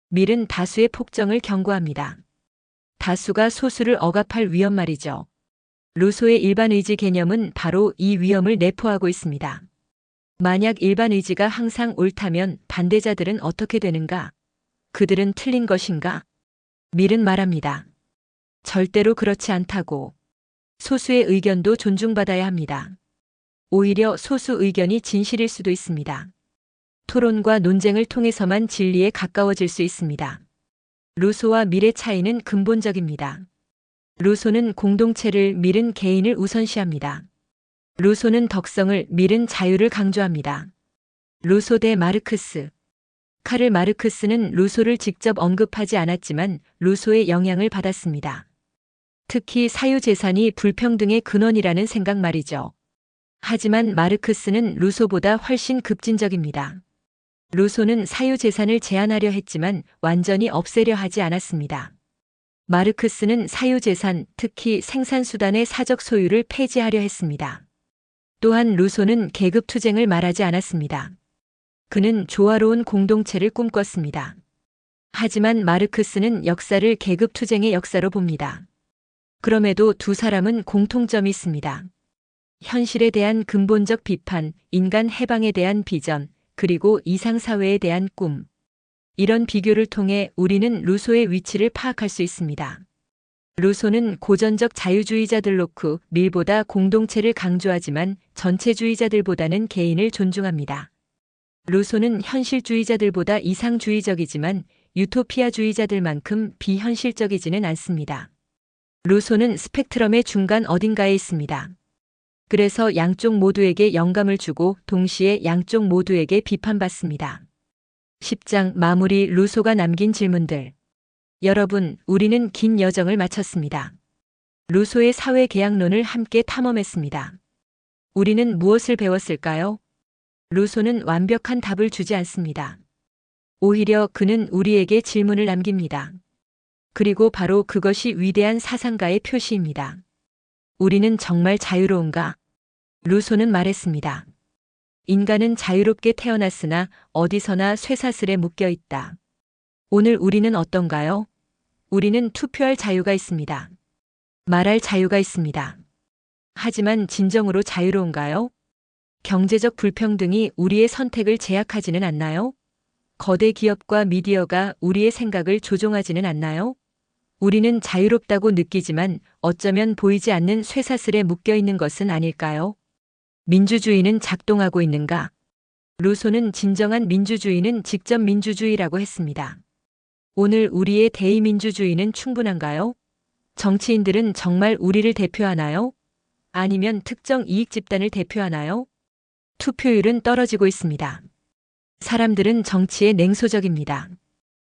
밀은 다수의 폭정을 경고합니다. 다수가 소수를 억압할 위험 말이죠. 루소의 일반 의지 개념은 바로 이 위험을 내포하고 있습니다. 만약 일반 의지가 항상 옳다면 반대자들은 어떻게 되는가? 그들은 틀린 것인가? 밀은 말합니다. 절대로 그렇지 않다고. 소수의 의견도 존중받아야 합니다. 오히려 소수 의견이 진실일 수도 있습니다. 토론과 논쟁을 통해서만 진리에 가까워질 수 있습니다. 루소와 밀의 차이는 근본적입니다. 루소는 공동체를, 밀은 개인을 우선시합니다. 루소는 덕성을, 밀은 자유를 강조합니다. 루소 대 마르크스. 카를 마르크스는 루소를 직접 언급하지 않았지만 루소의 영향을 받았습니다. 특히 사유재산이 불평등의 근원이라는 생각 말이죠. 하지만 마르크스는 루소보다 훨씬 급진적입니다. 루소는 사유재산을 제한하려 했지만 완전히 없애려 하지 않았습니다. 마르크스는 사유재산, 특히 생산수단의 사적 소유를 폐지하려 했습니다. 또한 루소는 계급투쟁을 말하지 않았습니다. 그는 조화로운 공동체를 꿈꿨습니다. 하지만 마르크스는 역사를 계급투쟁의 역사로 봅니다. 그럼에도 두 사람은 공통점이 있습니다. 현실에 대한 근본적 비판, 인간 해방에 대한 비전, 그리고 이상사회에 대한 꿈. 이런 비교를 통해 우리는 루소의 위치를 파악할 수 있습니다. 루소는 고전적 자유주의자들 로크, 밀보다 공동체를 강조하지만 전체주의자들보다는 개인을 존중합니다. 루소는 현실주의자들보다 이상주의적이지만 유토피아주의자들만큼 비현실적이지는 않습니다. 루소는 스펙트럼의 중간 어딘가에 있습니다. 그래서 양쪽 모두에게 영감을 주고 동시에 양쪽 모두에게 비판받습니다. 10장 마무리. 루소가 남긴 질문들. 여러분, 우리는 긴 여정을 마쳤습니다. 루소의 사회개혁론을 함께 탐험했습니다. 우리는 무엇을 배웠을까요? 루소는 완벽한 답을 주지 않습니다. 오히려 그는 우리에게 질문을 남깁니다. 그리고 바로 그것이 위대한 사상가의 표시입니다. 우리는 정말 자유로운가? 루소는 말했습니다. 인간은 자유롭게 태어났으나 어디서나 쇠사슬에 묶여 있다. 오늘 우리는 어떤가요? 우리는 투표할 자유가 있습니다. 말할 자유가 있습니다. 하지만 진정으로 자유로운가요? 경제적 불평등이 우리의 선택을 제약하지는 않나요? 거대 기업과 미디어가 우리의 생각을 조종하지는 않나요? 우리는 자유롭다고 느끼지만 어쩌면 보이지 않는 쇠사슬에 묶여 있는 것은 아닐까요? 민주주의는 작동하고 있는가? 루소는 진정한 민주주의는 직접 민주주의라고 했습니다. 오늘 우리의 대의민주주의는 충분한가요? 정치인들은 정말 우리를 대표하나요? 아니면 특정 이익 집단을 대표하나요? 투표율은 떨어지고 있습니다. 사람들은 정치에 냉소적입니다.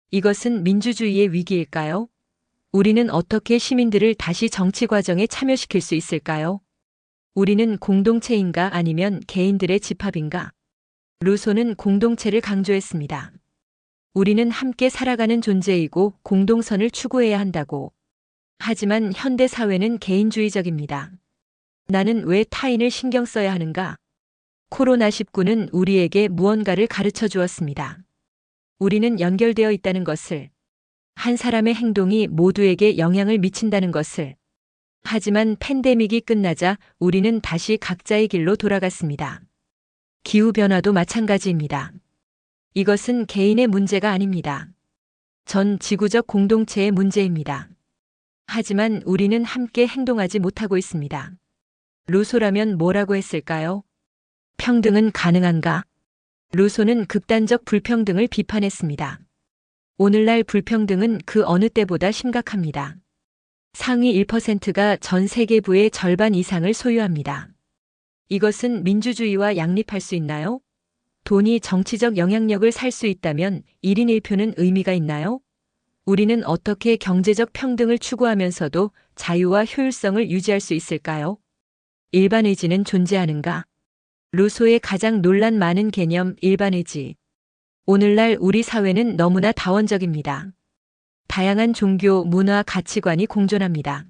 이것은 민주주의의 위기일까요? 우리는 어떻게 시민들을 다시 정치 과정에 참여시킬 수 있을까요? 우리는 공동체인가 아니면 개인들의 집합인가? 루소는 공동체를 강조했습니다. 우리는 함께 살아가는 존재이고 공동선을 추구해야 한다고. 하지만 현대 사회는 개인주의적입니다. 나는 왜 타인을 신경 써야 하는가? 코로나19는 우리에게 무언가를 가르쳐 주었습니다. 우리는 연결되어 있다는 것을, 한 사람의 행동이 모두에게 영향을 미친다는 것을. 하지만 팬데믹이 끝나자 우리는 다시 각자의 길로 돌아갔습니다. 기후변화도 마찬가지입니다. 이것은 개인의 문제가 아닙니다. 전 지구적 공동체의 문제입니다. 하지만 우리는 함께 행동하지 못하고 있습니다. 루소라면 뭐라고 했을까요? 평등은 가능한가? 루소는 극단적 불평등을 비판했습니다. 오늘날 불평등은 그 어느 때보다 심각합니다. 상위 1%가 전 세계부의 절반 이상을 소유합니다. 이것은 민주주의와 양립할 수 있나요? 돈이 정치적 영향력을 살 수 있다면 1인 1표는 의미가 있나요? 우리는 어떻게 경제적 평등을 추구하면서도 자유와 효율성을 유지할 수 있을까요? 일반의지는 존재하는가? 루소의 가장 논란 많은 개념 일반의지. 오늘날 우리 사회는 너무나 다원적입니다. 다양한 종교, 문화, 가치관이 공존합니다.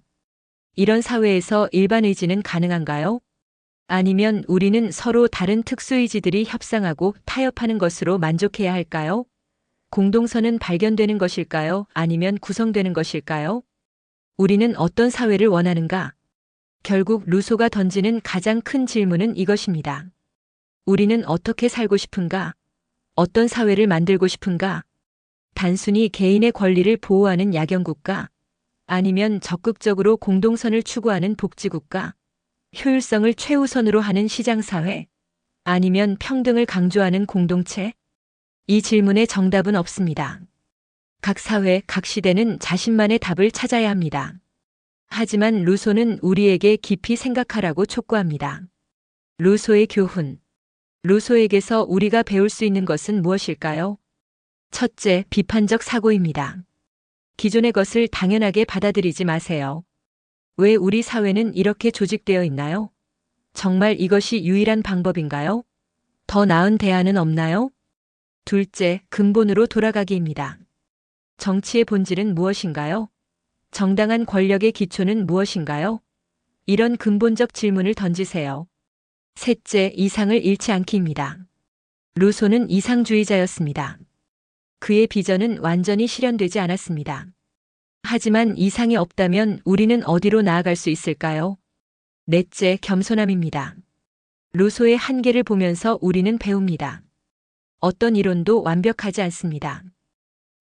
이런 사회에서 일반의지는 가능한가요? 아니면 우리는 서로 다른 특수의지들이 협상하고 타협하는 것으로 만족해야 할까요? 공동선은 발견되는 것일까요? 아니면 구성되는 것일까요? 우리는 어떤 사회를 원하는가? 결국 루소가 던지는 가장 큰 질문은 이것입니다. 우리는 어떻게 살고 싶은가? 어떤 사회를 만들고 싶은가? 단순히 개인의 권리를 보호하는 야경국가? 아니면 적극적으로 공동선을 추구하는 복지국가? 효율성을 최우선으로 하는 시장사회? 아니면 평등을 강조하는 공동체? 이 질문에 정답은 없습니다. 각 사회, 각 시대는 자신만의 답을 찾아야 합니다. 하지만 루소는 우리에게 깊이 생각하라고 촉구합니다. 루소의 교훈. 루소에게서 우리가 배울 수 있는 것은 무엇일까요? 첫째, 비판적 사고입니다. 기존의 것을 당연하게 받아들이지 마세요. 왜 우리 사회는 이렇게 조직되어 있나요? 정말 이것이 유일한 방법인가요? 더 나은 대안은 없나요? 둘째, 근본으로 돌아가기입니다. 정치의 본질은 무엇인가요? 정당한 권력의 기초는 무엇인가요? 이런 근본적 질문을 던지세요. 셋째, 이상을 잃지 않기입니다. 루소는 이상주의자였습니다. 그의 비전은 완전히 실현되지 않았습니다. 하지만 이상이 없다면 우리는 어디로 나아갈 수 있을까요? 넷째, 겸손함입니다. 루소의 한계를 보면서 우리는 배웁니다. 어떤 이론도 완벽하지 않습니다.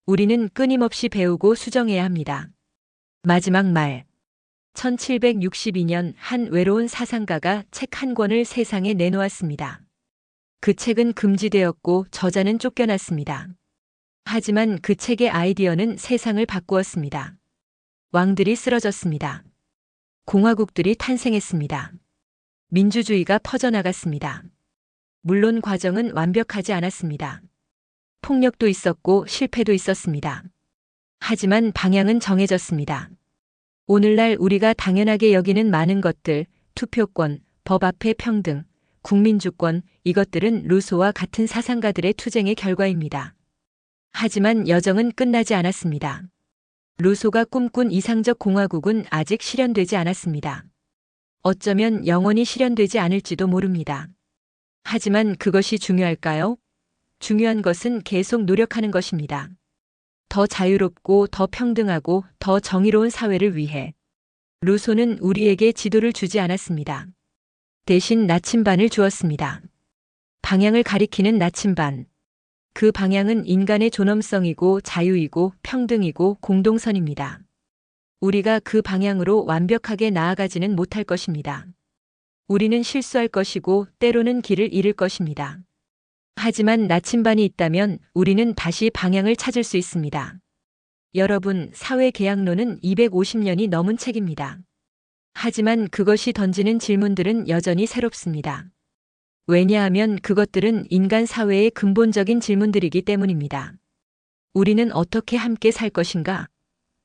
우리는 끊임없이 배우고 수정해야 합니다. 마지막 말. 1762년 한 외로운 사상가가 책 한 권을 세상에 내놓았습니다. 그 책은 금지되었고 저자는 쫓겨났습니다. 하지만 그 책의 아이디어는 세상을 바꾸었습니다. 왕들이 쓰러졌습니다. 공화국들이 탄생했습니다. 민주주의가 퍼져나갔습니다. 물론 과정은 완벽하지 않았습니다. 폭력도 있었고 실패도 있었습니다. 하지만 방향은 정해졌습니다. 오늘날 우리가 당연하게 여기는 많은 것들, 투표권, 법 앞의 평등, 국민주권, 이것들은 루소와 같은 사상가들의 투쟁의 결과입니다. 하지만 여정은 끝나지 않았습니다. 루소가 꿈꾼 이상적 공화국은 아직 실현되지 않았습니다. 어쩌면 영원히 실현되지 않을지도 모릅니다. 하지만 그것이 중요할까요? 중요한 것은 계속 노력하는 것입니다. 더 자유롭고 더 평등하고 더 정의로운 사회를 위해. 루소는 우리에게 지도를 주지 않았습니다. 대신 나침반을 주었습니다. 방향을 가리키는 나침반. 그 방향은 인간의 존엄성이고 자유이고 평등이고 공동선입니다. 우리가 그 방향으로 완벽하게 나아가지는 못할 것입니다. 우리는 실수할 것이고 때로는 길을 잃을 것입니다. 하지만 나침반이 있다면 우리는 다시 방향을 찾을 수 있습니다. 여러분, 사회계약론은 250년이 넘은 책입니다. 하지만 그것이 던지는 질문들은 여전히 새롭습니다. 왜냐하면 그것들은 인간 사회의 근본적인 질문들이기 때문입니다. 우리는 어떻게 함께 살 것인가?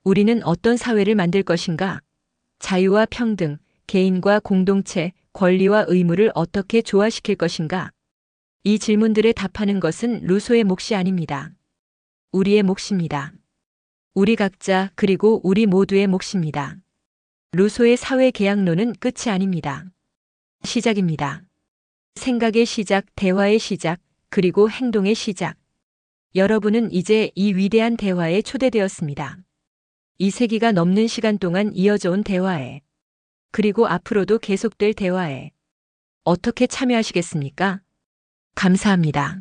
우리는 어떤 사회를 만들 것인가? 자유와 평등, 개인과 공동체, 권리와 의무를 어떻게 조화시킬 것인가? 이 질문들에 답하는 것은 루소의 몫이 아닙니다. 우리의 몫입니다. 우리 각자 그리고 우리 모두의 몫입니다. 루소의 사회계약론은 끝이 아닙니다. 시작입니다. 생각의 시작, 대화의 시작, 그리고 행동의 시작. 여러분은 이제 이 위대한 대화에 초대되었습니다. 2세기가 넘는 시간 동안 이어져 온 대화에, 그리고 앞으로도 계속될 대화에 어떻게 참여하시겠습니까? 감사합니다.